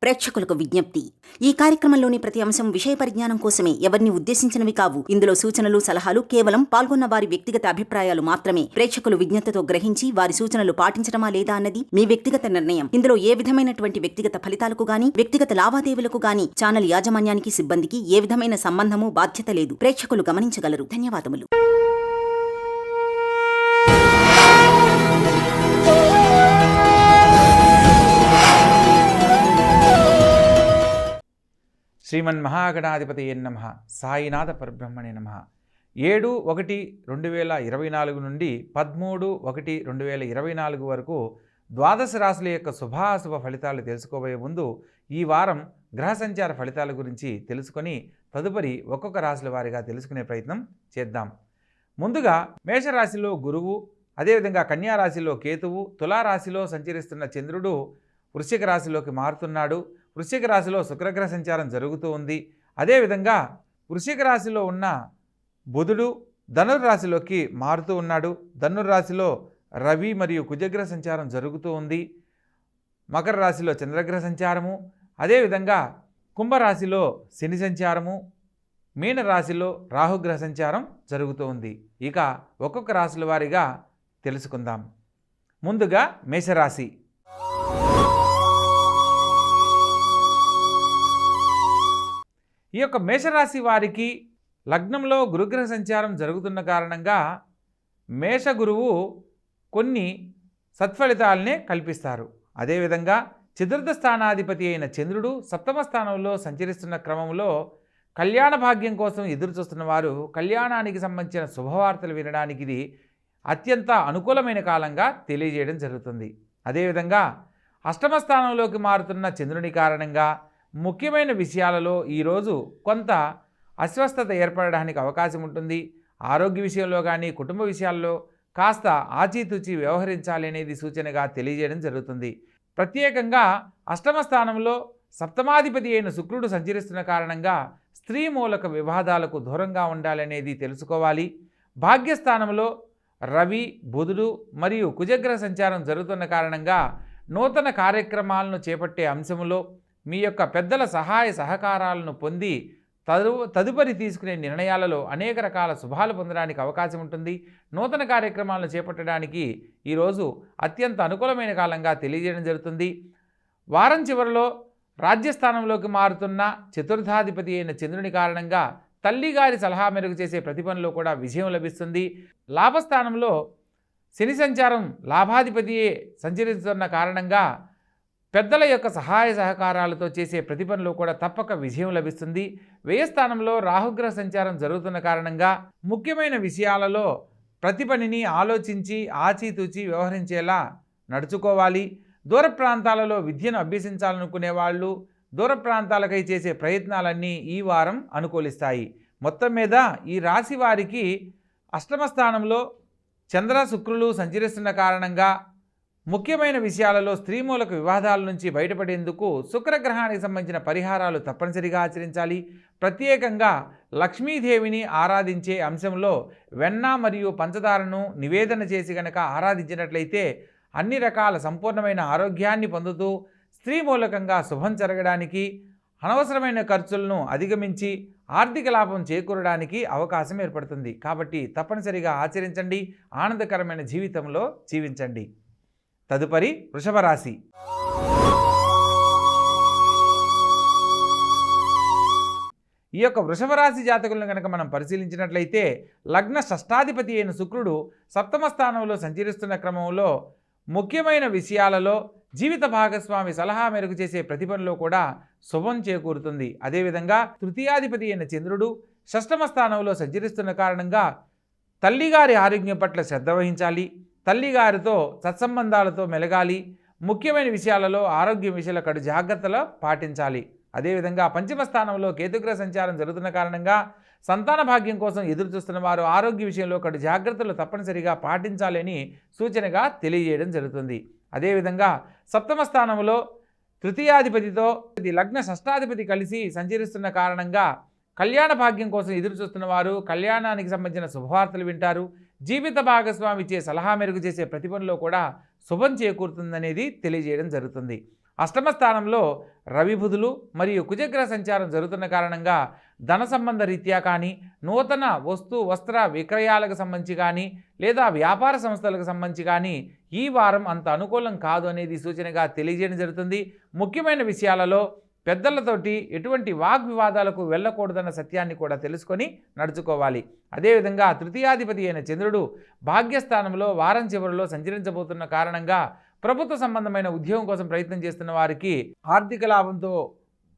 ప్రేక్షకులకు విజ్ఞప్తి. ఈ కార్యక్రమంలోని ప్రతి అంశం విషయ పరిజ్ఞానం కోసమే, ఎవరిని ఉద్దేశించినవి కావు. ఇందులో సూచనలు, సలహాలు కేవలం పాల్గొన్న వారి వ్యక్తిగత అభిప్రాయాలు మాత్రమే. ప్రేక్షకులు విజ్ఞతతో గ్రహించి వారి సూచనలు పాటించడమా లేదా అన్నది మీ వ్యక్తిగత నిర్ణయం. ఇందులో ఏ విధమైనటువంటి వ్యక్తిగత ఫలితాలకు గాని, వ్యక్తిగత లావాదేవీలకు గాని ఛానల్ యాజమాన్యానికి, సిబ్బందికి ఏ విధమైన సంబంధము, బాధ్యత లేదు. ప్రేక్షకులు గమనించగలరు. ధన్యవాదములు. శ్రీమన్మహాగణాధిపతయే నమః. సాయినాథ పరబ్రహ్మణే నమః. 7/1/2024 నుండి 13/1/2024 వరకు ద్వాదశ రాశుల యొక్క శుభాశుభ ఫలితాలు తెలుసుకోబోయే ముందు ఈ వారం గ్రహ సంచార ఫలితాల గురించి తెలుసుకొని తదుపరి ఒక్కొక్క రాశుల వారిగా తెలుసుకునే ప్రయత్నం చేద్దాం. ముందుగా మేషరాశిలో గురువు, అదేవిధంగా కన్యారాశిలో కేతువు, తులారాశిలో సంచరిస్తున్న చంద్రుడు వృశ్చిక రాశిలోకి మారుతున్నాడు. వృశ్చిక రాశిలో శుక్రగ్రహ సంచారం జరుగుతూ ఉంది. అదేవిధంగా వృశ్చిక రాశిలో ఉన్న బుధుడు ధనుర్రాశిలోకి మారుతూ ఉన్నాడు. ధనుర్రాశిలో రవి మరియు కుజగ్రహ సంచారం జరుగుతూ ఉంది. మకర రాశిలో చంద్రగ్రహ సంచారము, అదేవిధంగా కుంభరాశిలో శని సంచారము, మీనరాశిలో రాహుగ్రహ సంచారం జరుగుతూ ఉంది. ఇక ఒక్కొక్క రాశుల వారిగా తెలుసుకుందాం. ముందుగా మేషరాశి. ఈ యొక్క మేషరాశి వారికి లగ్నంలో గురుగ్రహ సంచారం జరుగుతున్న కారణంగా మేష గురువు కొన్ని సత్ఫలితాలనే కల్పిస్తారు. అదేవిధంగా చతుర్థ స్థానాధిపతి అయిన చంద్రుడు సప్తమ స్థానంలో సంచరిస్తున్న క్రమంలో కళ్యాణ భాగ్యం కోసం ఎదురు చూస్తున్న వారు కళ్యాణానికి సంబంధించిన శుభవార్తలు వినడానికి ఇది అత్యంత అనుకూలమైన కాలంగా తెలియజేయడం జరుగుతుంది. అదేవిధంగా అష్టమ స్థానంలోకి మారుతున్న చంద్రుని కారణంగా ముఖ్యమైన విషయాలలో ఈరోజు కొంత అస్వస్థత ఏర్పడడానికి అవకాశం ఉంటుంది. ఆరోగ్య విషయంలో కానీ, కుటుంబ విషయాల్లో కాస్త ఆచితూచి వ్యవహరించాలి అనేది సూచనగా తెలియజేయడం జరుగుతుంది. ప్రత్యేకంగా అష్టమ స్థానంలో సప్తమాధిపతి అయిన శుక్రుడు సంచరిస్తున్న కారణంగా స్త్రీ మూలక వివాదాలకు దూరంగా ఉండాలనేది తెలుసుకోవాలి. భాగ్యస్థానంలో రవి, బుధుడు మరియు కుజగ్రహ సంచారం జరుగుతున్న కారణంగా నూతన కార్యక్రమాలను చేపట్టే అంశంలో మీ యొక్క పెద్దల సహాయ సహకారాలను పొంది తదుపరి తీసుకునే నిర్ణయాలలో అనేక రకాల శుభాలు పొందడానికి అవకాశం ఉంటుంది. నూతన కార్యక్రమాలను చేపట్టడానికి ఈరోజు అత్యంత అనుకూలమైన కాలంగా తెలియజేయడం జరుగుతుంది. వారం చివరిలో రాజ్యస్థానంలోకి మారుతున్న చతుర్థాధిపతి అయిన చంద్రుని కారణంగా తల్లిగారి సలహా మేరకు చేసే ప్రతి పనిలో కూడా విజయం లభిస్తుంది. లాభస్థానంలో శని సంచారం లాభాధిపతియే సంచరిస్తున్న కారణంగా పెద్దల యొక్క సహాయ సహకారాలతో చేసే ప్రతి పనిలో కూడా తప్పక విజయం లభిస్తుంది. వ్యయస్థానంలో రాహుగ్రహ సంచారం జరుగుతున్న కారణంగా ముఖ్యమైన విషయాలలో ప్రతి పనిని ఆలోచించి ఆచితూచి వ్యవహరించేలా నడుచుకోవాలి. దూర ప్రాంతాలలో విద్యను అభ్యసించాలనుకునే వాళ్ళు దూర ప్రాంతాలకై చేసే ప్రయత్నాలన్నీ ఈ వారం అనుకూలిస్తాయి. మొత్తం మీద ఈ రాశి వారికి అష్టమ స్థానంలో చంద్ర శుక్రులు సంచరిస్తున్న కారణంగా ముఖ్యమైన విషయాలలో స్త్రీ మూలక వివాదాల నుంచి బయటపడేందుకు శుక్రగ్రహానికి సంబంధించిన పరిహారాలు తప్పనిసరిగా ఆచరించాలి. ప్రత్యేకంగా లక్ష్మీదేవిని ఆరాధించే అంశంలో వెన్న మరియు పంచదారను నివేదన చేసి గనక ఆరాధించినట్లయితే అన్ని రకాల సంపూర్ణమైన ఆరోగ్యాన్ని పొందుతూ స్త్రీ మూలకంగా శుభం జరగడానికి, అనవసరమైన ఖర్చులను అధిగమించి ఆర్థిక లాభం చేకూరడానికి అవకాశం ఏర్పడుతుంది. కాబట్టి తప్పనిసరిగా ఆచరించండి, ఆనందకరమైన జీవితంలో జీవించండి. తదుపరి వృషభ రాశి. ఈ యొక్క వృషభ రాశి జాతకులను కనుక మనం పరిశీలించినట్లయితే లగ్న షష్టాధిపతి అయిన శుక్రుడు సప్తమ స్థానంలో సంచరిస్తున్న క్రమంలో ముఖ్యమైన విషయాలలో జీవిత భాగస్వామి సలహా మేరకు చేసే ప్రతి పనిలో కూడా శుభం చేకూరుతుంది. అదేవిధంగా తృతీయాధిపతి అయిన చంద్రుడు షష్టమ స్థానంలో సంచరిస్తున్న కారణంగా తల్లిగారి ఆరోగ్యం పట్ల శ్రద్ధ వహించాలి. తల్లిగారితో సత్సంబంధాలతో మెలగాలి. ముఖ్యమైన విషయాలలో ఆరోగ్య విషయాల కడు జాగ్రత్తలు పాటించాలి. అదేవిధంగా పంచమ స్థానంలో కేతుగ్రహ సంచారం జరుగుతున్న కారణంగా సంతాన భాగ్యం కోసం ఎదురు చూస్తున్న వారు ఆరోగ్య విషయంలో కడు జాగ్రత్తలు తప్పనిసరిగా పాటించాలని సూచనగా తెలియజేయడం జరుగుతుంది. అదేవిధంగా సప్తమ స్థానంలో తృతీయాధిపతితో లగ్న షష్టాధిపతి కలిసి సంచరిస్తున్న కారణంగా కళ్యాణ భాగ్యం కోసం ఎదురు చూస్తున్న వారు కళ్యాణానికి సంబంధించిన శుభవార్తలు వింటారు. జీవిత భాగస్వామి ఇచ్చే సలహా మేరకు చేసే ప్రతి పనిలో కూడా శుభం చేకూరుతుందనేది తెలియజేయడం జరుగుతుంది. అష్టమ స్థానంలో రవి బుధులు మరియు కుజగ్రహ సంచారం జరుగుతున్న కారణంగా ధన సంబంధ రీత్యా కానీ, నూతన వస్తు వస్త్ర విక్రయాలకు సంబంధించి కానీ, లేదా వ్యాపార సంస్థలకు సంబంధించి కానీ ఈ వారం అంత అనుకూలం కాదు అనేది సూచనగా తెలియజేయడం జరుగుతుంది. ముఖ్యమైన విషయాలలో పెద్దలతోటి ఎటువంటి వాగ్వివాదాలకు వెళ్ళకూడదన్న సత్యాన్ని కూడా తెలుసుకొని నడుచుకోవాలి. అదేవిధంగా తృతీయాధిపతి అయిన చంద్రుడు భాగ్యస్థానంలో వారం చివరిలో సంచరించబోతున్న కారణంగా ప్రభుత్వ సంబంధమైన ఉద్యోగం కోసం ప్రయత్నం చేస్తున్న వారికి ఆర్థిక లాభంతో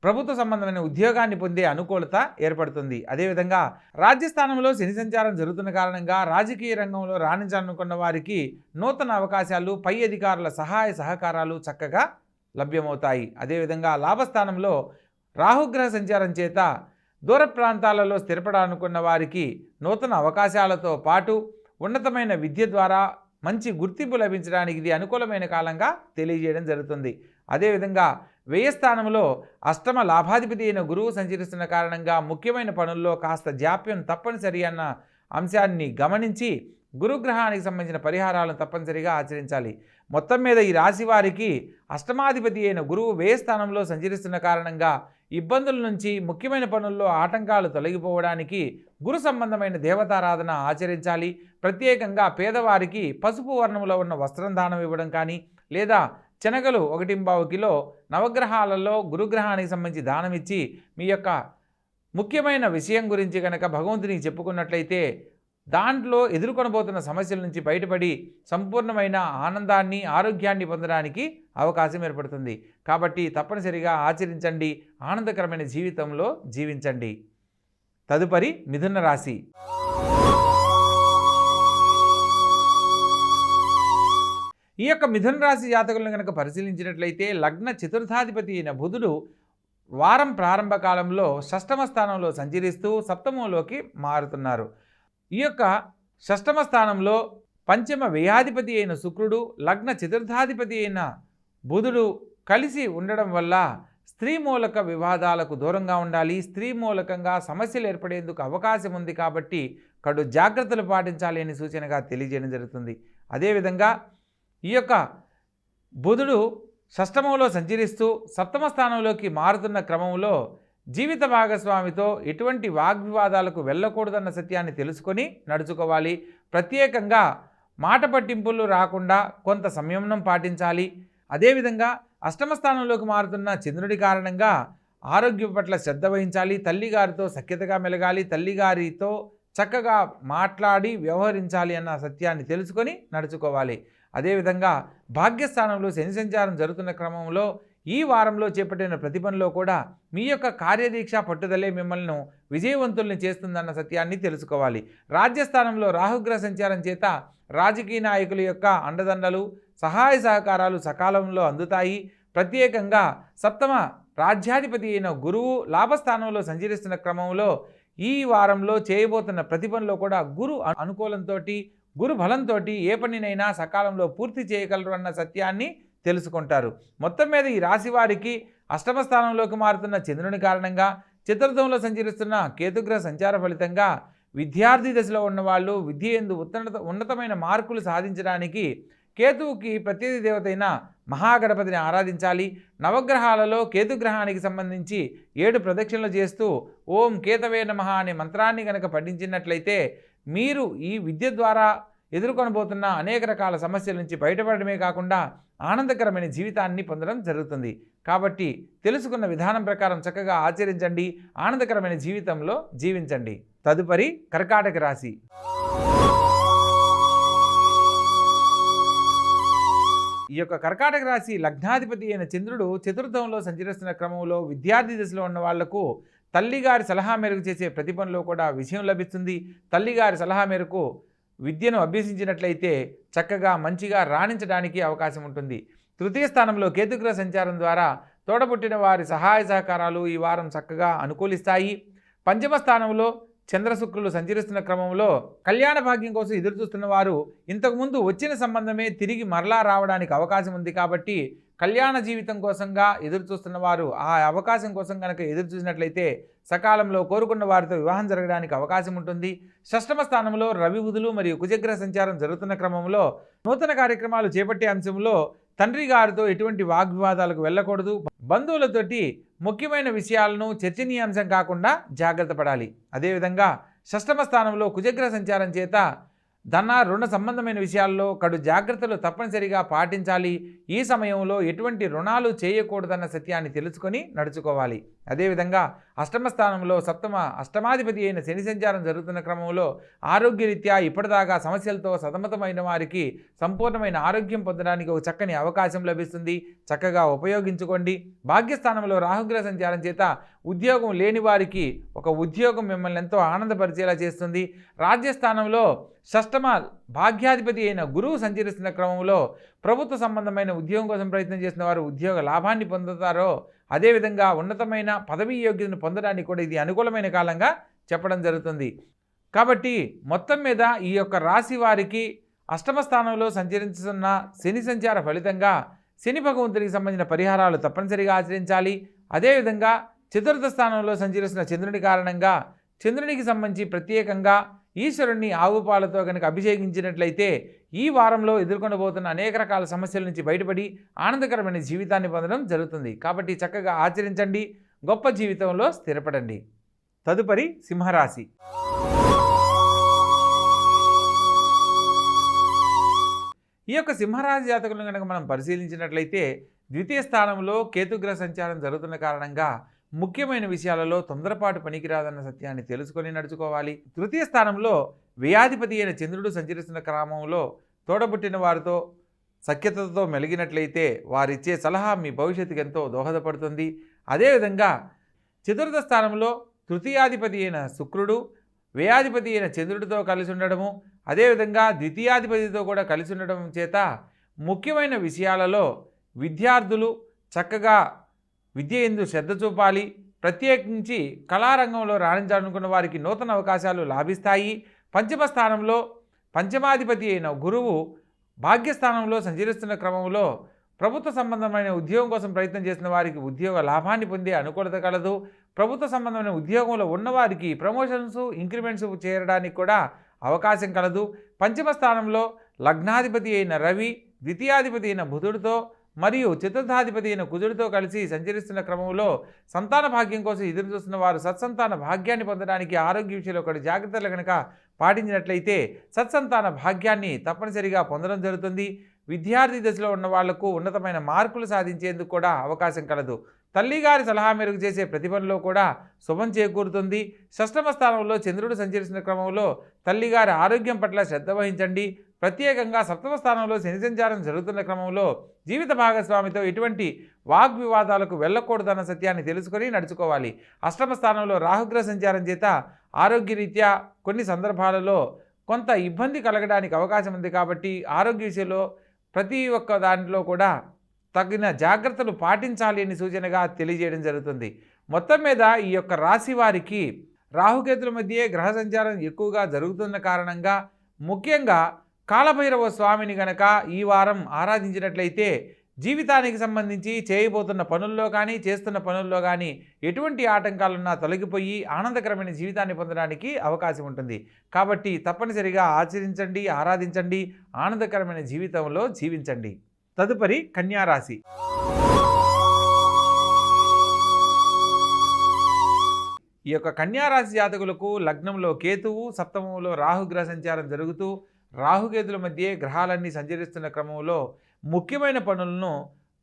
ప్రభుత్వ సంబంధమైన ఉద్యోగాన్ని పొందే అనుకూలత ఏర్పడుతుంది. అదేవిధంగా రాజ్యస్థానంలో శని సంచారం జరుగుతున్న కారణంగా రాజకీయ రంగంలో రాణించాలనుకున్న వారికి నూతన అవకాశాలు, పై అధికారుల సహాయ సహకారాలు చక్కగా లభ్యమవుతాయి. అదేవిధంగా లాభస్థానంలో రాహుగ్రహ సంచారం చేత దూర ప్రాంతాలలో స్థిరపడాలనుకున్న వారికి నూతన అవకాశాలతో పాటు ఉన్నతమైన విద్య ద్వారా మంచి గుర్తింపు లభించడానికి ఇది అనుకూలమైన కాలంగా తెలియజేయడం జరుగుతుంది. అదేవిధంగా వ్యయస్థానంలో అష్టమ లాభాధిపతి అయిన గురువు సంచరిస్తున్న కారణంగా ముఖ్యమైన పనుల్లో కాస్త జాప్యం తప్పనిసరి అన్న అంశాన్ని గమనించి గురుగ్రహానికి సంబంధించిన పరిహారాలను తప్పనిసరిగా ఆచరించాలి. మొత్తం మీద ఈ రాశి వారికి అష్టమాధిపతి అయిన గురువు వ్యయస్థానంలో సంచరిస్తున్న కారణంగా ఇబ్బందుల నుంచి, ముఖ్యమైన పనుల్లో ఆటంకాలు తొలగిపోవడానికి గురు సంబంధమైన దేవతారాధన ఆచరించాలి. ప్రత్యేకంగా పేదవారికి పసుపు వర్ణంలో ఉన్న వస్త్రం దానం ఇవ్వడం కానీ, లేదా శనగలు 1.25 కిలో నవగ్రహాలలో గురుగ్రహానికి సంబంధించి దానం ఇచ్చి మీ యొక్క ముఖ్యమైన విషయం గురించి కనుక భగవంతునికి చెప్పుకున్నట్లయితే దాంట్లో ఎదుర్కొనబోతున్న సమస్యల నుంచి బయటపడి సంపూర్ణమైన ఆనందాన్ని, ఆరోగ్యాన్ని పొందడానికి అవకాశం ఏర్పడుతుంది. కాబట్టి తప్పనిసరిగా ఆచరించండి, ఆనందకరమైన జీవితంలో జీవించండి. తదుపరి మిథున రాశి. ఈ యొక్క మిథున రాశి జాతకులను కనుక పరిశీలించినట్లయితే లగ్న చతుర్థాధిపతి అయిన బుధుడు వారం ప్రారంభ కాలంలో షష్టమ స్థానంలో సంచరిస్తూ సప్తమంలోకి మారుతున్నారు. ఈ యొక్క షష్టమ స్థానంలో పంచమ వ్యయాధిపతి అయిన శుక్రుడు, లగ్న చతుర్థాధిపతి అయిన బుధుడు కలిసి ఉండడం వల్ల స్త్రీ మూలక వివాదాలకు దూరంగా ఉండాలి. స్త్రీ మూలకంగా సమస్యలు ఏర్పడేందుకు అవకాశం ఉంది కాబట్టి కడు జాగ్రత్తలు పాటించాలి అని సూచనగా తెలియజేయడం జరుగుతుంది. అదేవిధంగా ఈ యొక్క బుధుడు షష్టమంలో సంచరిస్తూ సప్తమ స్థానంలోకి మారుతున్న క్రమంలో జీవిత భాగస్వామితో ఎటువంటి వాగ్వివాదాలకు వెళ్ళకూడదన్న సత్యాన్ని తెలుసుకొని నడుచుకోవాలి. ప్రత్యేకంగా మాట పట్టింపులు రాకుండా కొంత సంయమనం పాటించాలి. అదేవిధంగా అష్టమ స్థానంలోకి మారుతున్న చంద్రుడి కారణంగా ఆరోగ్యం పట్ల శ్రద్ధ వహించాలి. తల్లిగారితో సఖ్యతగా మెలగాలి. తల్లిగారితో చక్కగా మాట్లాడి వ్యవహరించాలి అన్న సత్యాన్ని తెలుసుకొని నడుచుకోవాలి. అదేవిధంగా భాగ్యస్థానంలో శని సంచారం జరుగుతున్న క్రమంలో ఈ వారంలో చేపట్టిన ప్రతి పనిలో కూడా మీ యొక్క కార్యదీక్ష పట్టుదలే మిమ్మల్ని విజయవంతుల్ని చేస్తుందన్న సత్యాన్ని తెలుసుకోవాలి. రాజ్యస్థానంలో రాహుగ్రహ సంచారం చేత రాజకీయ నాయకుల యొక్క అండదండలు, సహాయ సహకారాలు సకాలంలో అందుతాయి. ప్రత్యేకంగా సప్తమ రాజ్యాధిపతి అయిన గురువు లాభస్థానంలో సంచరిస్తున్న క్రమంలో ఈ వారంలో చేయబోతున్న ప్రతి పనిలో కూడా గురు అనుకూలంతో, గురు బలంతో ఏ పనినైనా సకాలంలో పూర్తి చేయగలరు అన్న సత్యాన్ని తెలుసుకుంటారు. మొత్తం మీద ఈ రాశి వారికి అష్టమ స్థానంలోకి మారుతున్న చంద్రుని కారణంగా, చతుర్థంలో సంచరిస్తున్న కేతుగ్రహ సంచార ఫలితంగా విద్యార్థి దశలో ఉన్నవాళ్ళు విద్య యందు ఉన్నతమైన మార్కులు సాధించడానికి కేతువుకి ప్రత్యేక దేవతైన మహాగణపతిని ఆరాధించాలి. నవగ్రహాలలో కేతుగ్రహానికి సంబంధించి 7 ప్రదక్షిణలు చేస్తూ ఓం కేతవే నమః అనే మంత్రాన్ని కనుక పఠించినట్లయితే మీరు ఈ విద్య ద్వారా ఎదుర్కొనబోతున్న అనేక రకాల సమస్యల నుంచి బయటపడమే కాకుండా ఆనందకరమైన జీవితాన్ని పొందడం జరుగుతుంది. కాబట్టి తెలుసుకున్న విధానం ప్రకారం చక్కగా ఆచరించండి, ఆనందకరమైన జీవితంలో జీవించండి. తదుపరి కర్కాటక రాశి. ఈ యొక్క కర్కాటక రాశి లగ్నాధిపతి అయిన చంద్రుడు చతుర్థంలో సంచరిస్తున్న క్రమంలో విద్యార్థి దశలో ఉన్న వాళ్లకు తల్లిగారి సలహా మేరకు చేసే ప్రతి పనిలో కూడా విజయం లభిస్తుంది. తల్లిగారి సలహా మేరకు విద్యను అభ్యసించినట్లయితే చక్కగా మంచిగా రాణించడానికి అవకాశం ఉంటుంది. తృతీయ స్థానంలో కేతుగ్రహ సంచారం ద్వారా తోడబుట్టిన వారి సహాయ సహకారాలు ఈ వారం చక్కగా అనుకూలిస్తాయి. పంచమ స్థానంలో చంద్రశుక్రులు సంచరిస్తున్న క్రమంలో కళ్యాణ భాగ్యం కోసం ఎదురుచూస్తున్న వారు ఇంతకుముందు వచ్చిన సంబంధమే తిరిగి మరలా రావడానికి అవకాశం ఉంది. కాబట్టి కళ్యాణ జీవితం కోసంగా ఎదురుచూస్తున్న వారు ఆ అవకాశం కోసం కనుక ఎదురు చూసినట్లయితే సకాలంలో కోరుకున్న వారితో వివాహం జరగడానికి అవకాశం ఉంటుంది. షష్టమ స్థానంలో రవి బుధులు మరియు కుజగ్రహ సంచారం జరుగుతున్న క్రమంలో నూతన కార్యక్రమాలు చేపట్టే అంశంలో తండ్రి గారితో ఎటువంటి వాగ్వివాదాలకు వెళ్ళకూడదు. బంధువులతోటి ముఖ్యమైన విషయాలను చర్చనీయాంశం కాకుండా జాగ్రత్త పడాలి. అదేవిధంగా షష్టమ స్థానంలో కుజగ్రహ సంచారం చేత ధన రుణ సంబంధమైన విషయాల్లో కడు జాగ్రత్తలు తప్పనిసరిగా పాటించాలి. ఈ సమయంలో ఎటువంటి రుణాలు చేయకూడదన్న సత్యాన్ని తెలుసుకొని నడుచుకోవాలి. అదేవిధంగా అష్టమ స్థానంలో అష్టమాధిపతి అయిన శని సంచారం జరుగుతున్న క్రమంలో ఆరోగ్యరీత్యా ఇప్పటిదాకా సమస్యలతో సతమతమైన వారికి సంపూర్ణమైన ఆరోగ్యం పొందడానికి ఒక చక్కని అవకాశం లభిస్తుంది. చక్కగా ఉపయోగించుకోండి. భాగ్యస్థానంలో రాహుగ్రహ సంచారం చేత ఉద్యోగం లేని వారికి ఒక ఉద్యోగం మిమ్మల్ని ఎంతో ఆనందపరిచేలా చేస్తుంది. రాజ్యస్థానంలో షష్టమ భాగ్యాధిపతి అయిన గురువు సంచరిస్తున్న క్రమంలో ప్రభుత్వ సంబంధమైన ఉద్యోగం కోసం ప్రయత్నం చేసిన వారు ఉద్యోగ లాభాన్ని పొందుతారో, అదేవిధంగా ఉన్నతమైన పదవీ యోగ్యతను పొందడానికి కూడా ఇది అనుకూలమైన కాలంగా చెప్పడం జరుగుతుంది. కాబట్టి మొత్తం మీద ఈ యొక్క రాశి వారికి అష్టమ స్థానంలో సంచరిస్తున్న శని సంచార ఫలితంగా శని భగవంతుడికి సంబంధించిన పరిహారాలు తప్పనిసరిగా ఆచరించాలి. అదేవిధంగా చతుర్థ స్థానంలో సంచరిస్తున్న చంద్రుని కారణంగా చంద్రునికి సంబంధించి ప్రత్యేకంగా ఈశ్వరుణ్ణి ఆవు పాలతో కనుక అభిషేకించినట్లయితే ఈ వారంలో ఎదుర్కొనబోతున్న అనేక రకాల సమస్యల నుంచి బయటపడి ఆనందకరమైన జీవితాన్ని పొందడం జరుగుతుంది. కాబట్టి చక్కగా ఆచరించండి. గొప్ప జీవితంలో స్థిరపడండి. తదుపరి సింహరాశి. ఈ యొక్క సింహరాశి జాతకులను కనుక మనం పరిశీలించినట్లయితే ద్వితీయ స్థానంలో కేతుగ్రహ సంచారం జరుగుతున్న కారణంగా ముఖ్యమైన విషయాలలో తొందరపాటు పనికిరాదన్న సత్యాన్ని తెలుసుకొని నడుచుకోవాలి. తృతీయ స్థానంలో వ్యయాధిపతి అయిన చంద్రుడు సంచరిస్తున్న క్రమంలో తోడబుట్టిన వారితో సఖ్యతతో మెలిగినట్లయితే వారిచ్చే సలహా మీ భవిష్యత్తుకి ఎంతో దోహదపడుతుంది. అదేవిధంగా చతుర్థ స్థానంలో తృతీయాధిపతి అయిన శుక్రుడు వ్యయాధిపతి అయిన చంద్రుడితో కలిసి ఉండడము, అదేవిధంగా ద్వితీయాధిపతితో కూడా కలిసి ఉండడం చేత ముఖ్యమైన విషయాలలో విద్యార్థులు చక్కగా విద్య యందు శ్రద్ధ చూపాలి. ప్రత్యేకించి కళారంగంలో రాణించాలనుకున్న వారికి నూతన అవకాశాలు లాభిస్తాయి. పంచమ స్థానంలో పంచమాధిపతి అయిన గురువు భాగ్యస్థానంలో సంచరిస్తున్న క్రమంలో ప్రభుత్వ సంబంధమైన ఉద్యోగం కోసం ప్రయత్నం చేసిన వారికి ఉద్యోగ లాభాన్ని పొందే అనుకూలత కలదు. ప్రభుత్వ సంబంధమైన ఉద్యోగంలో ఉన్నవారికి ప్రమోషన్స్ ఇంక్రిమెంట్స్ చేరడానికి కూడా అవకాశం కలదు. పంచమ స్థానంలో లగ్నాధిపతి అయిన రవి ద్వితీయాధిపతి అయిన బుధుడితో మరియు చతుర్థాధిపతి అయిన కుజుడితో కలిసి సంచరిస్తున్న క్రమంలో సంతాన భాగ్యం కోసం ఎదురు చూస్తున్న వారు సత్సంతాన భాగ్యాన్ని పొందడానికి ఆరోగ్య విషయంలో ఒకటి జాగ్రత్తలు కనుక పాటించినట్లయితే సత్సంతాన భాగ్యాన్ని తప్పనిసరిగా పొందడం జరుగుతుంది. విద్యార్థి దశలో ఉన్న వాళ్లకు ఉన్నతమైన మార్కులు సాధించేందుకు కూడా అవకాశం కలదు. తల్లిగారి సలహా మేరకు చేసే ప్రతిభలో కూడా శుభం చేకూరుతుంది. షష్టమ స్థానంలో చంద్రుడు సంచరిస్తున్న క్రమంలో తల్లిగారి ఆరోగ్యం పట్ల శ్రద్ధ వహించండి. ప్రత్యేకంగా సప్తమ స్థానంలో శని సంచారం జరుగుతున్న క్రమంలో జీవిత భాగస్వామితో ఎటువంటి వాగ్వివాదాలకు వెళ్ళకూడదన్న సత్యాన్ని తెలుసుకొని నడుచుకోవాలి. అష్టమ స్థానంలో రాహుగ్రహ సంచారం చేత ఆరోగ్యరీత్యా కొన్ని సందర్భాలలో కొంత ఇబ్బంది కలగడానికి అవకాశం ఉంది. కాబట్టి ఆరోగ్య విషయంలో ప్రతి ఒక్క దాంట్లో కూడా తగిన జాగ్రత్తలు పాటించాలి అని సూచనగా తెలియజేయడం జరుగుతుంది. మొత్తం మీద ఈ యొక్క రాశి వారికి రాహుకేతుల మధ్య గ్రహ సంచారం ఎక్కువగా జరుగుతున్న కారణంగా ముఖ్యంగా కాలభైరవ స్వామిని గనక ఈ వారం ఆరాధించినట్లయితే జీవితానికి సంబంధించి చేయబోతున్న పనుల్లో కానీ చేస్తున్న పనుల్లో కానీ ఎటువంటి ఆటంకాలున్నా తొలగిపోయి ఆనందకరమైన జీవితాన్ని పొందడానికి అవకాశం ఉంటుంది. కాబట్టి తప్పనిసరిగా ఆచరించండి, ఆరాధించండి, ఆనందకరమైన జీవితంలో జీవించండి. తదుపరి కన్యారాశి. ఈ యొక్క కన్యారాశి జాతకులకు లగ్నంలో కేతువు, సప్తమంలో రాహుగ్రహ సంచారం జరుగుతూ రాహుకేతుల మధ్య గ్రహాలన్నీ సంచరిస్తున్న క్రమంలో ముఖ్యమైన పనులను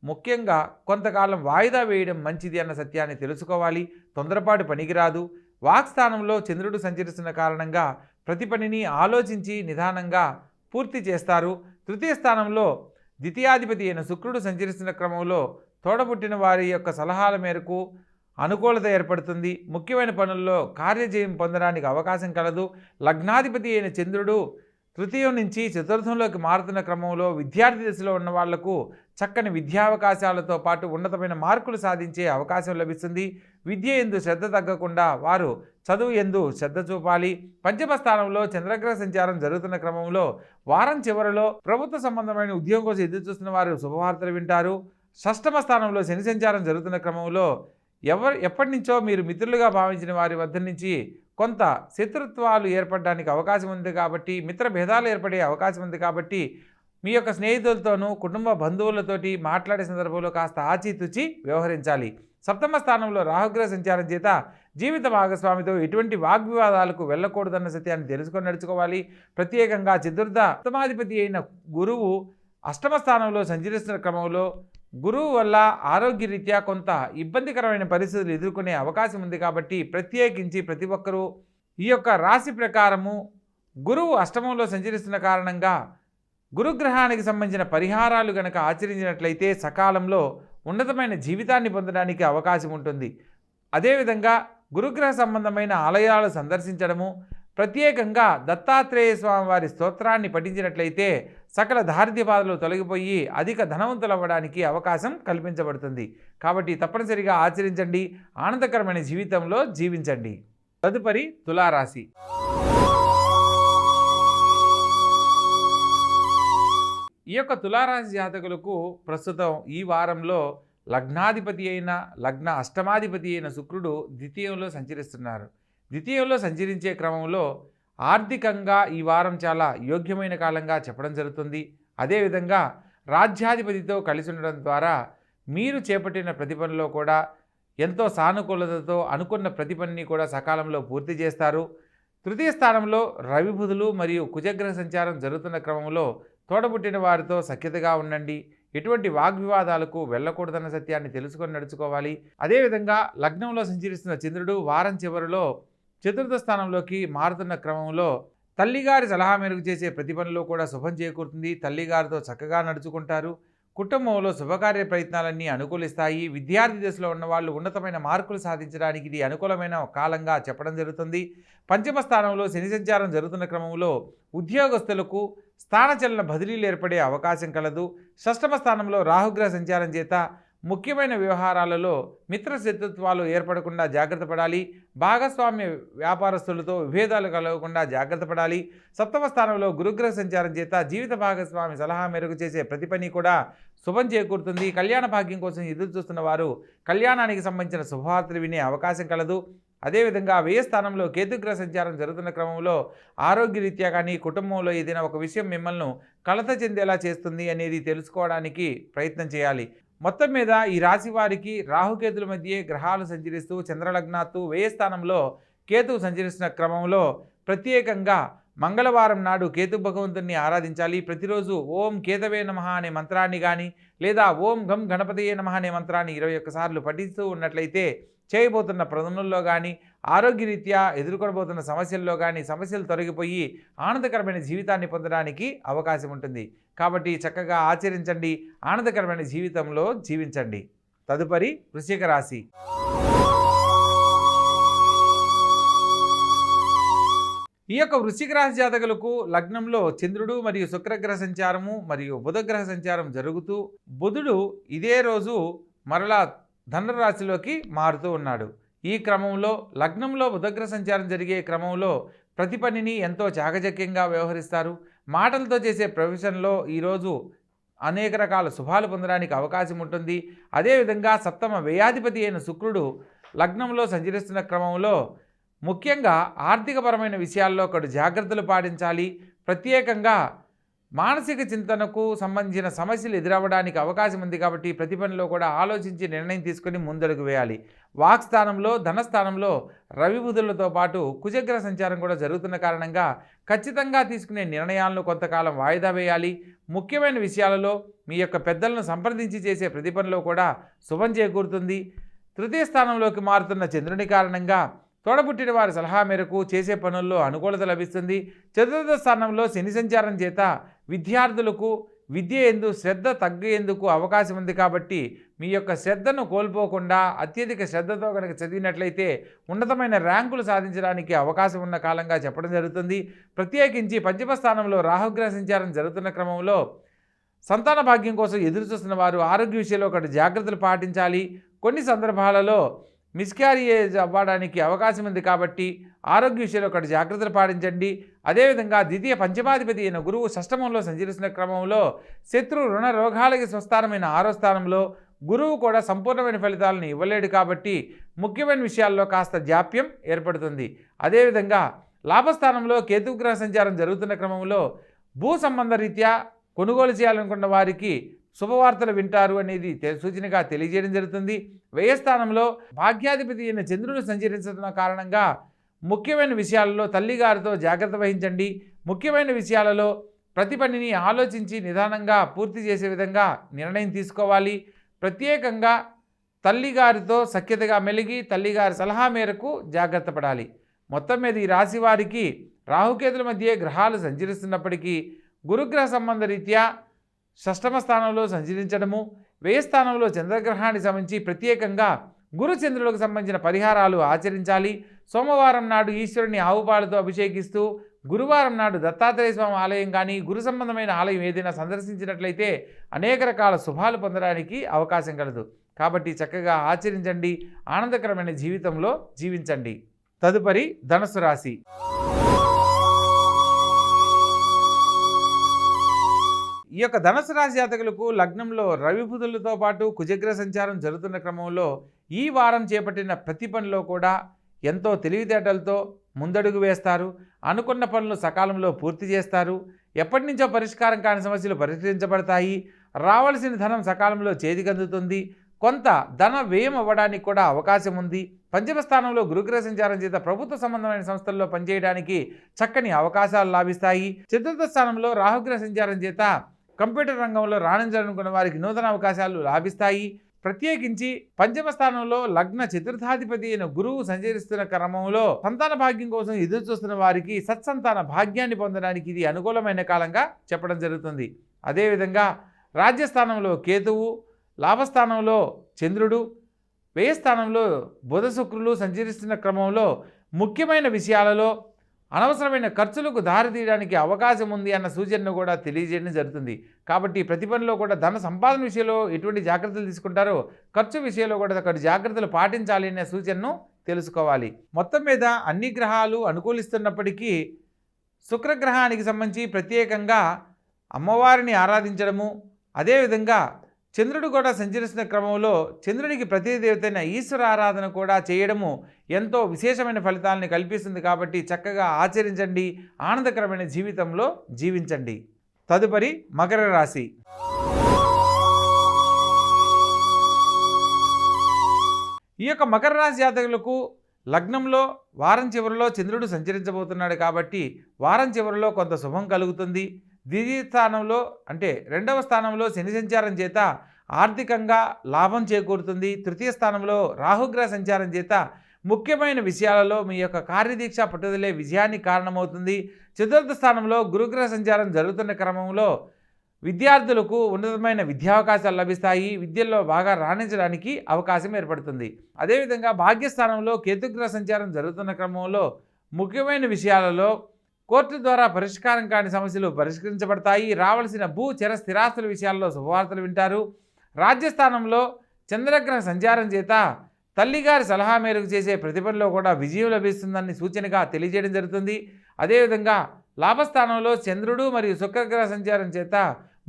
ముఖ్యంగా కొంతకాలం వాయిదా వేయడం మంచిది అన్న సత్యాన్ని తెలుసుకోవాలి. తొందరపాటు పనికిరాదు. వాక్స్థానంలో చంద్రుడు సంచరిస్తున్న కారణంగా ప్రతి పనిని ఆలోచించి నిదానంగా పూర్తి చేస్తారు. తృతీయ స్థానంలో ద్వితీయాధిపతి అయిన శుక్రుడు సంచరిస్తున్న క్రమంలో తోడబుట్టిన వారి యొక్క సలహాల మేరకు అనుకూలత ఏర్పడుతుంది. ముఖ్యమైన పనుల్లో కార్యజయం పొందడానికి అవకాశం కలదు. లగ్నాధిపతి అయిన చంద్రుడు తృతీయం నుంచి చతుర్థంలోకి మారుతున్న క్రమంలో విద్యార్థి దశలో ఉన్న వాళ్లకు చక్కని విద్యావకాశాలతో పాటు ఉన్నతమైన మార్కులు సాధించే అవకాశం లభిస్తుంది. విద్య యందు శ్రద్ధ తగ్గకుండా వారు చదువు యందు శ్రద్ధ చూపాలి. పంచమ స్థానంలో చంద్రగ్రహ సంచారం జరుగుతున్న క్రమంలో వారం చివరిలో ప్రభుత్వ సంబంధమైన ఉద్యోగం కోసం ఎదురు చూస్తున్న వారు శుభవార్తలు వింటారు. షష్టమ స్థానంలో శని సంచారం జరుగుతున్న క్రమంలో ఎప్పటి నుంచో మీరు మిత్రులుగా భావించిన వారి వద్ద నుంచి కొంత శత్రుత్వాలు ఏర్పడడానికి అవకాశం ఉంది. కాబట్టి మిత్ర భేదాలు ఏర్పడే అవకాశం ఉంది. కాబట్టి మీ యొక్క స్నేహితులతోనూ కుటుంబ బంధువులతోటి మాట్లాడే సందర్భంలో కాస్త ఆచితూచి వ్యవహరించాలి. సప్తమ స్థానంలో రాహుగ్రహ సంచారం చేత జీవిత భాగస్వామితో ఎటువంటి వాగ్వివాదాలకు వెళ్ళకూడదన్న సత్యాన్ని తెలుసుకొని నడుచుకోవాలి. ప్రత్యేకంగా చతుర్థ సప్తమాధిపతి అయిన గురువు అష్టమ స్థానంలో సంచరిస్తున్న క్రమంలో గురువు వల్ల ఆరోగ్యరీత్యా కొంత ఇబ్బందికరమైన పరిస్థితులు ఎదుర్కొనే అవకాశం ఉంది. కాబట్టి ప్రత్యేకించి ప్రతి ఒక్కరూ ఈ యొక్క రాశి ప్రకారము గురువు అష్టమంలో సంచరిస్తున్న కారణంగా గురుగ్రహానికి సంబంధించిన పరిహారాలు గనక ఆచరించినట్లయితే సకాలంలో ఉన్నతమైన జీవితాన్ని పొందడానికి అవకాశం ఉంటుంది. అదేవిధంగా గురుగ్రహ సంబంధమైన ఆలయాలు సందర్శించడము, ప్రత్యేకంగా దత్తాత్రేయ స్వామి వారి స్తోత్రాన్ని పఠించినట్లయితే సకల దారిద్ర్య బాధలు తొలగిపోయి అధిక ధనవంతులు అవ్వడానికి అవకాశం కల్పించబడుతుంది. కాబట్టి తప్పనిసరిగా ఆచరించండి, ఆనందకరమైన జీవితంలో జీవించండి. తదుపరి తులారాశి. ఈ యొక్క తులారాశి జాతకులకు ప్రస్తుతం ఈ వారంలో లగ్నాధిపతి అయిన లగ్న అష్టమాధిపతి అయిన శుక్రుడు ద్వితీయంలో సంచరిస్తున్నారు. ద్వితీయంలో సంచరించే క్రమంలో ఆర్థికంగా ఈ వారం చాలా యోగ్యమైన కాలంగా చెప్పడం జరుగుతుంది. అదేవిధంగా రాజ్యాధిపతితో కలిసి ఉండడం ద్వారా మీరు చేపట్టిన ప్రతి పనిలో కూడా ఎంతో సానుకూలతతో అనుకున్న ప్రతి పనిని కూడా సకాలంలో పూర్తి చేస్తారు. తృతీయ స్థానంలో రవి బుధులు మరియు కుజగ్రహ సంచారం జరుగుతున్న క్రమంలో తోడబుట్టిన వారితో సఖ్యతగా ఉండండి. ఎటువంటి వాగ్వివాదాలకు వెళ్ళకూడదన్న సత్యాన్ని తెలుసుకొని నడుచుకోవాలి. అదేవిధంగా లగ్నంలో సంచరిస్తున్న చంద్రుడు వారం చివరిలో చతుర్థ స్థానంలోకి మారుతున్న క్రమంలో తల్లిగారి సలహా మేరకు చేసే ప్రతి పనిలో కూడా శుభం చేకూరుతుంది. తల్లిగారితో చక్కగా నడుచుకుంటారు. కుటుంబంలో శుభకార్య ప్రయత్నాలన్నీ అనుకూలిస్తాయి. విద్యార్థి దశలో ఉన్నవాళ్ళు ఉన్నతమైన మార్కులు సాధించడానికి ఇది అనుకూలమైన కాలంగా చెప్పడం జరుగుతుంది. పంచమ స్థానంలో శని సంచారం జరుగుతున్న క్రమంలో ఉద్యోగస్తులకు స్థానచలన బదిలీలు ఏర్పడే అవకాశం కలదు. షష్టమ స్థానంలో రాహుగ్రహ సంచారం చేత ముఖ్యమైన వ్యవహారాలలో మిత్రశత్రుత్వాలు ఏర్పడకుండా జాగ్రత్త పడాలి. భాగస్వామ్య వ్యాపారస్తులతో విభేదాలు కలగకుండా జాగ్రత్త పడాలి. సప్తమ స్థానంలో గురుగ్రహ సంచారం చేత జీవిత భాగస్వామి సలహా మేరకు చేసే ప్రతి పని కూడా శుభం చేకూరుతుంది. కళ్యాణ భాగ్యం కోసం ఎదురు చూస్తున్న వారు కళ్యాణానికి సంబంధించిన శుభవార్తలు వినే అవకాశం కలదు. అదేవిధంగా వ్యయ స్థానంలో కేతుగ్రహ సంచారం జరుగుతున్న క్రమంలో ఆరోగ్యరీత్యా కానీ కుటుంబంలో ఏదైనా ఒక విషయం మిమ్మల్ని కలత చెందేలా చేస్తుంది అనేది తెలుసుకోవడానికి ప్రయత్నం చేయాలి. మొత్తం మీద ఈ రాశి వారికి రాహుకేతుల మధ్య గ్రహాలు సంచరిస్తూ చంద్రలగ్నాత్తు వ్యయ స్థానంలో కేతువు సంచరిస్తున్న క్రమంలో ప్రత్యేకంగా మంగళవారం నాడు కేతు భగవంతుని ఆరాధించాలి. ప్రతిరోజు ఓం కేతవే నమః అనే మంత్రాన్ని కానీ లేదా ఓం గం గణపతయే నమః అనే మంత్రాన్ని 21 సార్లు పఠిస్తూ ఉన్నట్లయితే చేయబోతున్న పనుల్లో కానీ ఆరోగ్యరీత్యా ఎదుర్కొనబోతున్న సమస్యల్లో కానీ సమస్యలు తొలగిపోయి ఆనందకరమైన జీవితాన్ని పొందడానికి అవకాశం ఉంటుంది. కాబట్టి చక్కగా ఆచరించండి, ఆనందకరమైన జీవితంలో జీవించండి. తదుపరి వృశ్చిక రాశి. ఈ యొక్క వృశ్చిక రాశి జాతకులకు లగ్నంలో చంద్రుడు మరియు శుక్రగ్రహ సంచారము మరియు బుధగ్రహ సంచారం జరుగుతూ బుధుడు ఇదే రోజు మరలా ధనురాశిలోకి మారుతూ ఉన్నాడు. ఈ క్రమంలో లగ్నంలో బుధగ్రహ సంచారం జరిగే క్రమంలో ప్రతి పనిని ఎంతో చాకచక్యంగా వ్యవహరిస్తారు. మాటలతో చేసే ప్రొఫెషన్లో ఈరోజు అనేక రకాల శుభాలు పొందడానికి అవకాశం ఉంటుంది. అదేవిధంగా సప్తమ వ్యయాధిపతి అయిన శుక్రుడు లగ్నంలో సంచరిస్తున్న క్రమంలో ముఖ్యంగా ఆర్థికపరమైన విషయాల్లో ఒకటి జాగ్రత్తలు పాటించాలి. ప్రత్యేకంగా మానసిక చింతనకు సంబంధించిన సమస్యలు ఎదురవ్వడానికి అవకాశం ఉంది. కాబట్టి ప్రతి పనిలో కూడా ఆలోచించి నిర్ణయం తీసుకొని ముందడుగు వేయాలి. వాక్స్థానంలో ధనస్థానంలో రవి బుధులతో పాటు కుజగ్రహ సంచారం కూడా జరుగుతున్న కారణంగా ఖచ్చితంగా తీసుకునే నిర్ణయాలను కొంతకాలం వాయిదా వేయాలి. ముఖ్యమైన విషయాలలో మీ యొక్క పెద్దలను సంప్రదించి చేసే ప్రతి పనిలో కూడా శుభం చేకూరుతుంది. తృతీయ స్థానంలోకి మారుతున్న చంద్రుని కారణంగా తోడబుట్టిన వారి సలహా మేరకు చేసే పనుల్లో అనుకూలత లభిస్తుంది. చతుర్థ స్థానంలో శని సంచారం చేత విద్యార్థులకు విద్య యందు శ్రద్ధ తగ్గేందుకు అవకాశం ఉంది. కాబట్టి మీ యొక్క శ్రద్ధను కోల్పోకుండా అత్యధిక శ్రద్ధతో కనుక చదివినట్లయితే ఉన్నతమైన ర్యాంకులు సాధించడానికి అవకాశం ఉన్న కాలంగా చెప్పడం జరుగుతుంది. ప్రత్యేకించి పంచమ స్థానంలో రాహుగ్రహ సంచారం జరుగుతున్న క్రమంలో సంతాన భాగ్యం కోసం ఎదురు చూస్తున్న వారు ఆరోగ్య విషయంలో ఒకటి జాగ్రత్తలు పాటించాలి. కొన్ని సందర్భాలలో మిస్క్యారేజ్ అవ్వడానికి అవకాశం ఉంది. కాబట్టి ఆరోగ్య విషయంలో ఒకటి జాగ్రత్తలు పాటించండి. అదేవిధంగా ద్వితీయ పంచమాధిపతి అయిన గురువు షష్టమంలో సంచరిస్తున్న క్రమంలో శత్రు రుణ రోగాలకి స్వస్థానమైన 6వ స్థానంలో గురువు కూడా సంపూర్ణమైన ఫలితాలను ఇవ్వలేడు. కాబట్టి ముఖ్యమైన విషయాల్లో కాస్త జాప్యం ఏర్పడుతుంది. అదేవిధంగా లాభస్థానంలో కేతుగ్రహ సంచారం జరుగుతున్న క్రమంలో భూ సంబంధ రీత్యా కొనుగోలు చేయాలనుకున్న వారికి శుభవార్తలు వింటారు అనేది సూచనగా తెలియజేయడం జరుగుతుంది. వ్యయస్థానంలో భాగ్యాధిపతి అయిన చంద్రుడు సంచరించిన కారణంగా ముఖ్యమైన విషయాలలో తల్లిగారితో జాగ్రత్త వహించండి. ముఖ్యమైన విషయాలలో ప్రతి పనిని ఆలోచించి నిదానంగా పూర్తి చేసే విధంగా నిర్ణయం తీసుకోవాలి. ప్రత్యేకంగా తల్లిగారితో సఖ్యతగా మెలిగి తల్లిగారి సలహా మేరకు జాగ్రత్త పడాలి. మొత్తం మీద ఈ రాశి వారికి రాహుకేతుల మధ్య గ్రహాలు సంచరిస్తున్నప్పటికీ గురుగ్రహ సంబంధ రీత్యా షష్టమ స్థానంలో సంచరించడము, వ్యయ స్థానంలో చంద్రగ్రహానికి సంబంధించి ప్రత్యేకంగా గురు చంద్రులకు సంబంధించిన పరిహారాలు ఆచరించాలి. సోమవారం నాడు ఈశ్వరుని ఆవుపాలతో అభిషేకిస్తూ, గురువారం నాడు దత్తాత్రేయ స్వామి ఆలయం కానీ గురు సంబంధమైన ఆలయం ఏదైనా సందర్శించినట్లయితే అనేక రకాల శుభాలు పొందడానికి అవకాశం కలదు. కాబట్టి చక్కగా ఆచరించండి, ఆనందకరమైన జీవితంలో జీవించండి. తదుపరి ధనుసు రాశి. ఈ యొక్క ధనుసు రాశి జాతకులకు లగ్నంలో రవి బుధులతో పాటు కుజగ్రహ సంచారం జరుగుతున్న క్రమంలో ఈ వారం చేపట్టిన ప్రతి పనిలో కూడా ఎంతో తెలివితేటలతో ముందడుగు వేస్తారు. అనుకున్న పనులు సకాలంలో పూర్తి చేస్తారు. ఎప్పటి నుంచో పరిష్కారం కాని సమస్యలు పరిష్కరించబడతాయి. రావాల్సిన ధనం సకాలంలో చేతికందుతుంది. కొంత ధన వ్యయం అవ్వడానికి కూడా అవకాశం ఉంది. పంచమ స్థానంలో గురుగ్రహ సంచారం చేత ప్రభుత్వ సంబంధమైన సంస్థల్లో పనిచేయడానికి చక్కని అవకాశాలు లాభిస్తాయి. చతుర్థ స్థానంలో రాహుగ్రహ సంచారం చేత కంప్యూటర్ రంగంలో రాణించాలనుకున్న వారికి నూతన అవకాశాలు లాభిస్తాయి. ప్రత్యేకించి పంచమ స్థానంలో లగ్న చతుర్థాధిపతి అయిన గురువు సంచరిస్తున్న క్రమంలో సంతాన భాగ్యం కోసం ఎదురు చూస్తున్న వారికి సత్సంతాన భాగ్యాన్ని పొందడానికి ఇది అనుకూలమైన కాలంగా చెప్పడం జరుగుతుంది. అదేవిధంగా రాజ్యస్థానంలో కేతువు, లాభస్థానంలో చంద్రుడు, వ్యయస్థానంలో బుధ శుక్రులు సంచరిస్తున్న క్రమంలో ముఖ్యమైన విషయాలలో అనవసరమైన ఖర్చులకు దారితీయడానికి అవకాశం ఉంది అన్న సూచనను కూడా తెలియజేయడం జరుగుతుంది. కాబట్టి ప్రతి పనిలో కూడా ధన సంపాదన విషయంలో ఎటువంటి జాగ్రత్తలు తీసుకుంటారో ఖర్చు విషయంలో కూడా అక్కడ జాగ్రత్తలు పాటించాలి అనే సూచనను తెలుసుకోవాలి. మొత్తం మీద అన్ని గ్రహాలు అనుకూలిస్తున్నప్పటికీ శుక్రగ్రహానికి సంబంధించి ప్రత్యేకంగా అమ్మవారిని ఆరాధించడము, అదేవిధంగా చంద్రుడు కూడా సంచరిస్తున్న క్రమంలో చంద్రుడికి ప్రతిదేవతైన ఈశ్వర ఆరాధన కూడా చేయడము ఎంతో విశేషమైన ఫలితాలను కల్పిస్తుంది. కాబట్టి చక్కగా ఆచరించండి, ఆనందకరమైన జీవితంలో జీవించండి. తదుపరి మకర రాశి. ఈ యొక్క మకర రాశి జాతకులకు లగ్నంలో వారం చివరిలో చంద్రుడు సంచరించబోతున్నాడు. కాబట్టి వారం చివరిలో కొంత శుభం కలుగుతుంది. ద్వితీయ స్థానంలో అంటే రెండవ స్థానంలో శని సంచారం చేత ఆర్థికంగా లాభం చేకూరుతుంది. తృతీయ స్థానంలో రాహుగ్రహ సంచారం చేత ముఖ్యమైన విషయాలలో మీ యొక్క కార్యదీక్ష పట్టుదలే విజయానికి కారణమవుతుంది. చతుర్థ స్థానంలో గురుగ్రహ సంచారం జరుగుతున్న క్రమంలో విద్యార్థులకు ఉన్నతమైన విద్యావకాశాలు లభిస్తాయి. విద్యల్లో బాగా రాణించడానికి అవకాశం ఏర్పడుతుంది. అదేవిధంగా భాగ్యస్థానంలో కేతుగ్రహ సంచారం జరుగుతున్న క్రమంలో ముఖ్యమైన విషయాలలో కోర్టు ద్వారా పరిష్కారం కాని సమస్యలు పరిష్కరించబడతాయి. రావాల్సిన భూ చర స్థిరాస్తుల విషయాల్లో శుభవార్తలు వింటారు. రాజ్యస్థానంలో చంద్రగ్రహ సంచారం చేత తల్లిగారి సలహా మేరకు చేసే ప్రతిభలో కూడా విజయం లభిస్తుందని సూచనగా తెలియజేయడం జరుగుతుంది. అదేవిధంగా లాభస్థానంలో చంద్రుడు మరియు శుక్రగ్రహ సంచారం చేత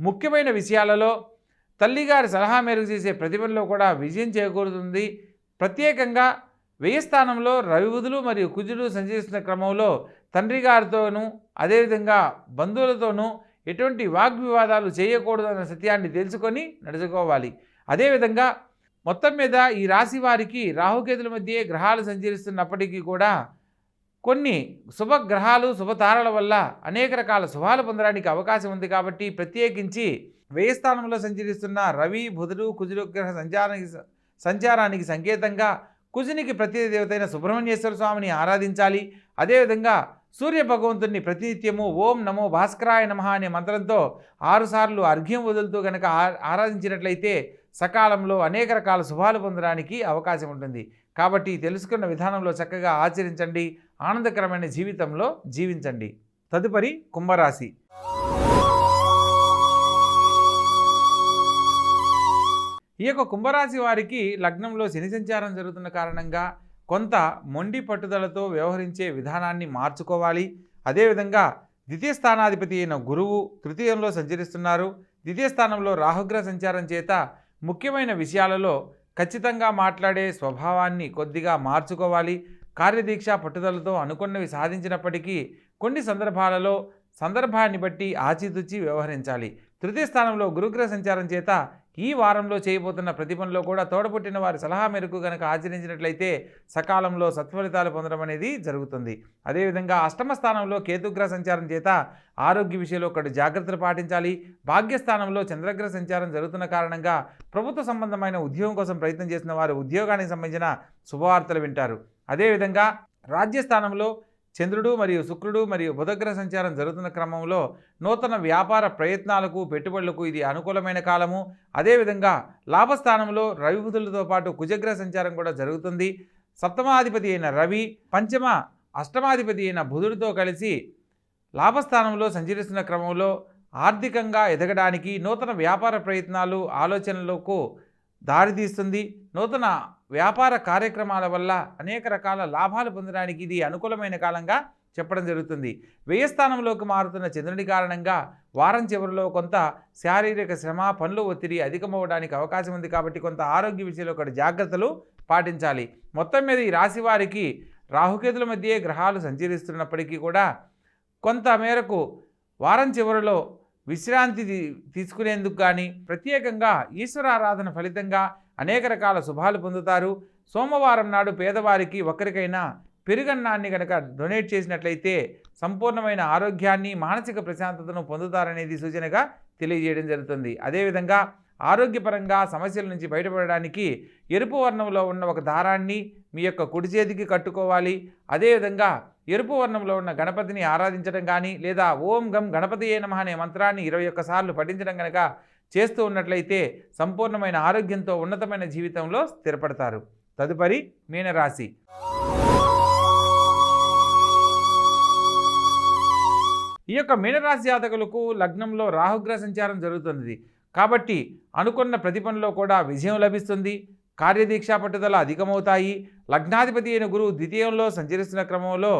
ముఖ్యమైన విషయాలలో తల్లిగారి సలహా మేరకు చేసే ప్రతిభలో కూడా విజయం చేకూరుతుంది. ప్రత్యేకంగా వ్యయస్థానంలో రవి బుధులు మరియు కుజుడు సంచరిస్తున్న క్రమంలో తండ్రి గారితోనూ అదేవిధంగా బంధువులతోనూ ఎటువంటి వాగ్వివాదాలు చేయకూడదు అన్న సత్యాన్ని తెలుసుకొని నడుచుకోవాలి. అదేవిధంగా మొత్తం మీద ఈ రాశి వారికి రాహుకేతుల మధ్య గ్రహాలు సంచరిస్తున్నప్పటికీ కూడా కొన్ని శుభగ్రహాలు శుభతారల వల్ల అనేక రకాల శుభాలు పొందడానికి అవకాశం ఉంది. కాబట్టి ప్రత్యేకించి వ్యయస్థానంలో సంచరిస్తున్న రవి బుధుడు కుజుడు గ్రహ సంచారానికి సంకేతంగా కుజునికి ప్రతిదేవతైన సుబ్రహ్మణ్యేశ్వర స్వామిని ఆరాధించాలి. అదేవిధంగా సూర్య భగవంతుడిని ప్రతినిత్యము ఓం నమో భాస్కరాయ నమః అనే మంత్రంతో 6 సార్లు అర్ఘ్యం వదులుతూ కనుక ఆరాధించినట్లయితే సకాలంలో అనేక రకాల శుభాలు పొందడానికి అవకాశం ఉంటుంది. కాబట్టి తెలుసుకున్న విధానంలో చక్కగా ఆచరించండి, ఆనందకరమైన జీవితంలో జీవించండి. తదుపరి కుంభరాశి. ఈ యొక్క కుంభరాశి వారికి లగ్నంలో శని సంచారం జరుగుతున్న కారణంగా కొంత మొండి పట్టుదలతో వ్యవహరించే విధానాన్ని మార్చుకోవాలి. అదేవిధంగా ద్వితీయ స్థానాధిపతి అయిన గురువు తృతీయంలో సంచరిస్తున్నారు. ద్వితీయ స్థానంలో రాహుగ్రహ సంచారం చేత ముఖ్యమైన విషయాలలో ఖచ్చితంగా మాట్లాడే స్వభావాన్ని కొద్దిగా మార్చుకోవాలి. కార్యదీక్ష పట్టుదలతో అనుకున్నవి సాధించినప్పటికీ కొన్ని సందర్భాలలో సందర్భాన్ని బట్టి ఆచితూచి వ్యవహరించాలి. తృతీయ స్థానంలో గురుగ్రహ సంచారం చేత ఈ వారంలో చేయబోతున్న ప్రతి పనిలో కూడా తోడపుట్టిన వారి సలహా మేరకు కనుక ఆచరించినట్లయితే సకాలంలో సత్ఫలితాలు పొందడం అనేది జరుగుతుంది. అదేవిధంగా అష్టమ స్థానంలో కేతుగ్రహ సంచారం చేత ఆరోగ్య విషయంలో ఒకటి జాగ్రత్తలు పాటించాలి. భాగ్యస్థానంలో చంద్రగ్రహ సంచారం జరుగుతున్న కారణంగా ప్రభుత్వ సంబంధమైన ఉద్యోగం కోసం ప్రయత్నం చేసిన వారు ఉద్యోగానికి సంబంధించిన శుభవార్తలు వింటారు. అదేవిధంగా రాజ్యస్థానంలో చంద్రుడు మరియు శుక్రుడు మరియు బుధగ్రహ సంచారం జరుగుతున్న క్రమంలో నూతన వ్యాపార ప్రయత్నాలకు పెట్టుబడులకు ఇది అనుకూలమైన కాలము. అదేవిధంగా లాభస్థానంలో రవి బుధులతో పాటు కుజగ్రహ సంచారం కూడా జరుగుతుంది. సప్తమాధిపతి అయిన రవి పంచమ అష్టమాధిపతి అయిన బుధుడితో కలిసి లాభస్థానంలో సంచరిస్తున్న క్రమంలో ఆర్థికంగా ఎదగడానికి నూతన వ్యాపార ప్రయత్నాలు ఆలోచనలకు దారితీస్తుంది. నూతన వ్యాపార కార్యక్రమాల వల్ల అనేక రకాల లాభాలు పొందడానికి ఇది అనుకూలమైన కాలంగా చెప్పడం జరుగుతుంది. వ్యయస్థానంలోకి మారుతున్న చంద్రుని కారణంగా వారం చివరిలో కొంత శారీరక శ్రమ పనులు ఒత్తిడి అధికమవడానికి అవకాశం ఉంది. కాబట్టి కొంత ఆరోగ్య విషయంలో ఒకటి జాగ్రత్తలు పాటించాలి. మొత్తం మీద ఈ రాశి వారికి రాహుకేతుల మధ్య గ్రహాలు సంచరిస్తున్నప్పటికీ కూడా కొంత మేరకు వారం చివరిలో విశ్రాంతి తీసుకునేందుకు కానీ ప్రత్యేకంగా ఈశ్వరారాధన ఫలితంగా అనేక రకాల శుభాలు పొందుతారు. సోమవారం నాడు పేదవారికి ఒక్కరికైనా పెరుగన్నాన్ని కనుక డొనేట్ చేసినట్లయితే సంపూర్ణమైన ఆరోగ్యాన్ని మానసిక ప్రశాంతతను పొందుతారనేది సూచనగా తెలియజేయడం జరుగుతుంది. అదేవిధంగా ఆరోగ్యపరంగా సమస్యల నుంచి బయటపడడానికి ఎరుపు వర్ణంలో ఉన్న ఒక దారాన్ని మీ యొక్క కుడి చేతికి కట్టుకోవాలి. అదేవిధంగా ఎరుపు వర్ణంలో ఉన్న గణపతిని ఆరాధించడం కానీ లేదా ఓం గం గణపతియే నమః అనే మంత్రాన్ని 21 సార్లు పఠించడం కనుక చేస్తూ ఉన్నట్లయితే సంపూర్ణమైన ఆరోగ్యంతో ఉన్నతమైన జీవితంలో స్థిరపడతారు. తదుపరి మీనరాశి. ఈ యొక్క మీనరాశి జాతకులకు లగ్నంలో రాహుగ్రహ సంచారం జరుగుతుంది కాబట్టి అనుకున్న ప్రతి పనిలో కూడా విజయం లభిస్తుంది. కార్యదీక్షా పట్టుదల అధికమవుతాయి. లగ్నాధిపతి అయిన గురువు ద్వితీయంలో సంచరిస్తున్న క్రమంలో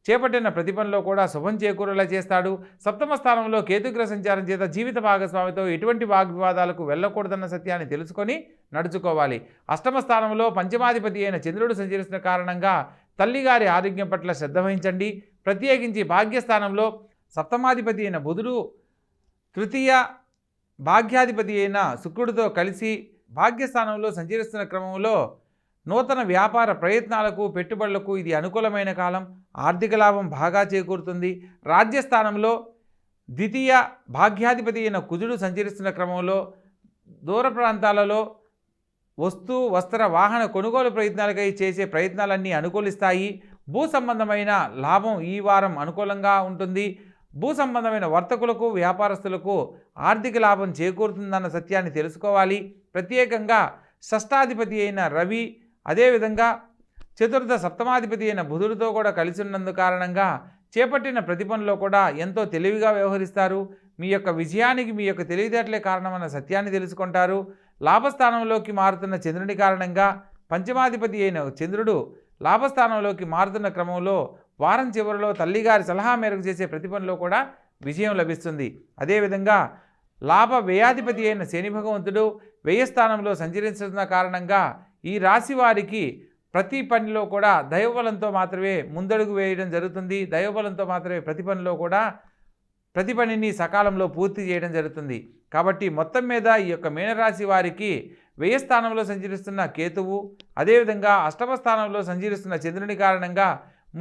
చేపట్టిన ప్రతి పనిలో కూడా శుభం చేకూరేలా చేస్తాడు. సప్తమ స్థానంలో కేతుగ్రహ సంచారం చేత జీవిత భాగస్వామితో ఎటువంటి వాగ్వివాదాలకు వెళ్ళకూడదన్న సత్యాన్ని తెలుసుకొని నడుచుకోవాలి. అష్టమ స్థానంలో పంచమాధిపతి అయిన చంద్రుడు సంచరిస్తున్న కారణంగా తల్లిగారి ఆరోగ్యం పట్ల శ్రద్ధ వహించండి. ప్రత్యేకించి భాగ్యస్థానంలో సప్తమాధిపతి అయిన బుధుడు తృతీయ భాగ్యాధిపతి అయిన శుక్రుడితో కలిసి భాగ్యస్థానంలో సంచరిస్తున్న క్రమంలో నూతన వ్యాపార ప్రయత్నాలకు పెట్టుబడులకు ఇది అనుకూలమైన కాలం. ఆర్థిక లాభం బాగా చేకూరుతుంది. రాజ్యస్థానంలో ద్వితీయ భాగ్యాధిపతి అయిన కుజుడు సంచరిస్తున్న క్రమంలో దూర ప్రాంతాలలో వస్తు వస్త్ర వాహన కొనుగోలు ప్రయత్నాలకై చేసే ప్రయత్నాలన్నీ అనుకూలిస్తాయి. భూ సంబంధమైన లాభం ఈ వారం అనుకూలంగా ఉంటుంది. భూ సంబంధమైన వర్తకులకు వ్యాపారస్తులకు ఆర్థిక లాభం చేకూరుతుందన్న సత్యాన్ని తెలుసుకోవాలి. ప్రత్యేకంగా షష్టాధిపతి అయిన రవి అదేవిధంగా చతుర్థ సప్తమాధిపతి అయిన బుధుడితో కూడా కలిసి ఉన్నందు కారణంగా చేపట్టిన ప్రతి పనిలో కూడా ఎంతో తెలివిగా వ్యవహరిస్తారు. మీ యొక్క విజయానికి మీ యొక్క తెలివితేటలే కారణమన్న సత్యాన్ని తెలుసుకుంటారు. లాభస్థానంలోకి మారుతున్న చంద్రుని కారణంగా పంచమాధిపతి అయిన చంద్రుడు లాభస్థానంలోకి మారుతున్న క్రమంలో వారం చివరిలో తల్లిగారి సలహా మేరకు చేసే ప్రతి పనిలో కూడా విజయం లభిస్తుంది. అదేవిధంగా లాభ వ్యయాధిపతి అయిన శని భగవంతుడు వ్యయస్థానంలో సంచరిస్తున్న కారణంగా ఈ రాశి వారికి ప్రతి పనిలో కూడా దైవబలంతో మాత్రమే ముందడుగు వేయడం జరుగుతుంది. దైవబలంతో మాత్రమే ప్రతి పనిలో కూడా ప్రతి పనిని సకాలంలో పూర్తి చేయడం జరుగుతుంది. కాబట్టి మొత్తం మీద ఈ యొక్క మీనరాశి వారికి వ్యయస్థానంలో సంచరిస్తున్న కేతువు అదేవిధంగా అష్టమ స్థానంలో సంచరిస్తున్న చంద్రుని కారణంగా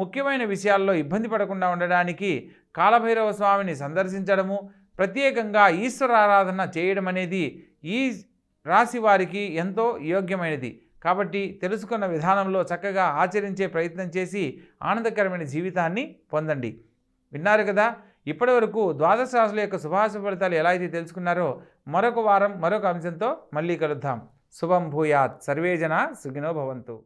ముఖ్యమైన విషయాల్లో ఇబ్బంది పడకుండా ఉండడానికి కాలభైరవ స్వామిని సందర్శించడము ప్రత్యేకంగా ఈశ్వర ఆరాధన చేయడం అనేది ఈ రాశి వారికి ఎంతో యోగ్యమైనది. కాబట్టి తెలుసుకున్న విధానంలో చక్కగా ఆచరించే ప్రయత్నం చేసి ఆనందకరమైన జీవితాన్ని పొందండి. విన్నారు కదా, ఇప్పటి వరకు ద్వాదశ రాశుల యొక్క శుభాశుభ ఫలితాలు ఎలా అయితే తెలుసుకున్నారో మరొక వారం మరొక అంశంతో మళ్ళీ కలుద్దాం. శుభం భూయాత్. సర్వే జన సుఖినో భవంతు.